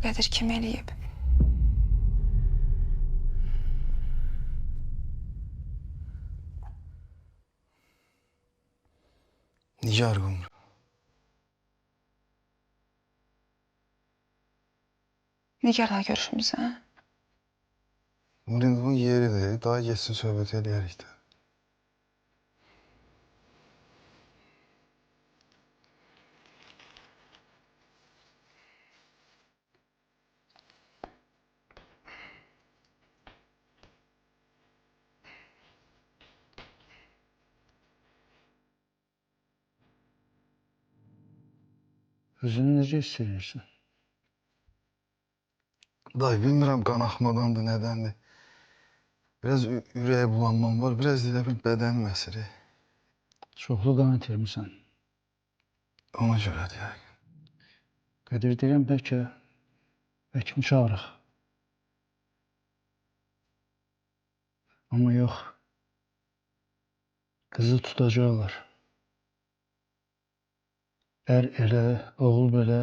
Qədir kim eləyib? Nigar Qumru. Nigarla görüşmüsən? Bunun yeridir. Daha geçsin söhbət eləyərik də. Özünü necə hiss edirsən? Dayı bilmirəm qan axmadandır, nədəndir. Biraz ürəyə bulanmam var, biraz da bir bədənim əsir. Çoxlu qan itirmisən. Ona görə deyək. Qədir deyirəm, bəlkə həkim çağırıq. Amma yox. Qızı tutacaqlar. Ər elə, oğul belə.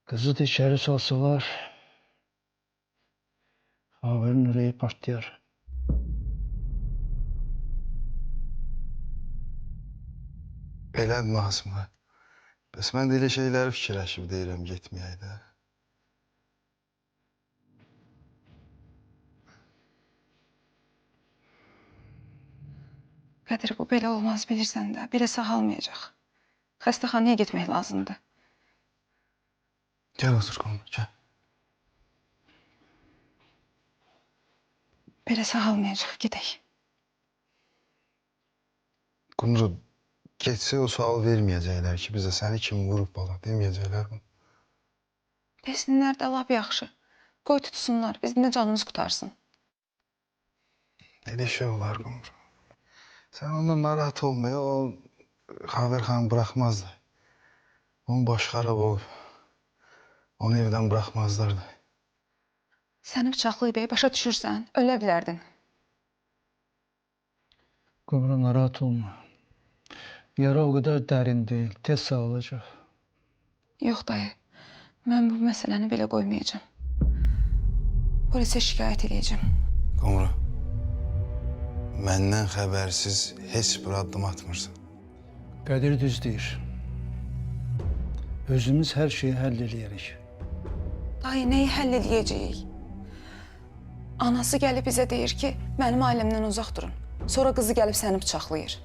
Qızı da içəri salsalar, Xavərin ürəyi partlayar. Elədir Nazım. Bəs mən də elə şeyləri fikirləşib deyirəm getməyək də. Qədir bu belə olmaz bilirsən də. Belə sağalmayacaq. Xəstəxanaya getmək lazımdır. Gəl otur Qumru, gəl. Belə sağalmayacaq, gedək. Qumru, geçsə o sual verməyəcəklər ki, bizə səni kim vurub bala, deməyəcəklər bunu. Desinlər də lap yaxşı. Qoy tutsunlar, bizim də canımız qutarsın. Elə şey olar Qumru. Sən ondan narahat olmaya, o Xavər xanım bırakmazdı. Onun başı xarab olub. Onu evdən bırakmazlardı. Səni bıçaqlayıb, başa düşürsən, ölə bilərdin. Qumru, narahat olma. Yara o qədər dərin deyil, tez sağalacaq. Yox dayı, mən bu məsələni belə qoymayacağım. Polisə şikayət edəcəm. Qumru, məndən xəbərsiz heç bir addım atmırsan. Qədir düz deyir. Özümüz hər şeyi həll eləyərik. Dayı, nəyi həll edəcəyik? Anası gəlib bizə deyir ki, mənim ailəmdən uzaq durun. Sonra qızı gəlib səni bıçaqlayır.